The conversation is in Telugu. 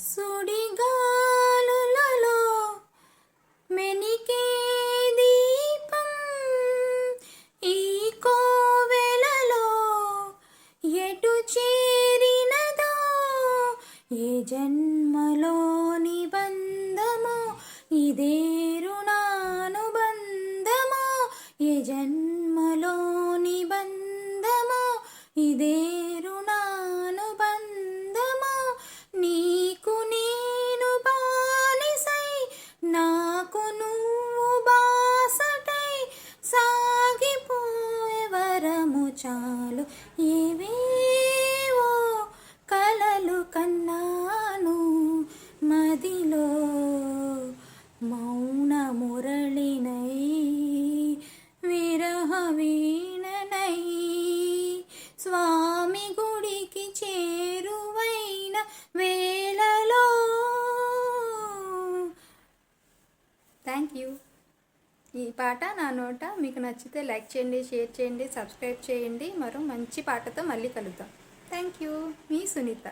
సుడిగాలులలో మెనికే దీపం ఈ కోవెలలో ఎటు చేరినదో ఏ జన్మలోని బంధమో ఇదే రుణానుబంధమో ఏ జన్మలోని బంధమో ఇదే రుణానుబంధమో నీకు నేను బానిసై నాకు నువ్వు బాసటై సాగిపోయే వరము చాలు ఏవేవో కలలు కన్నాను మదిలో మౌన మురళినై విరహ వీణనై స్వామి గుడికి చేరువైన వేళలో. Thank you. ఈ పాట నా నోట మీకు నచ్చితే లైక్ చేయండి, షేర్ చేయండి, సబ్స్క్రైబ్ చేయండి. మరో మంచి పాటతో మళ్ళీ కలుద్దాం. Thank you. మీ సునీత.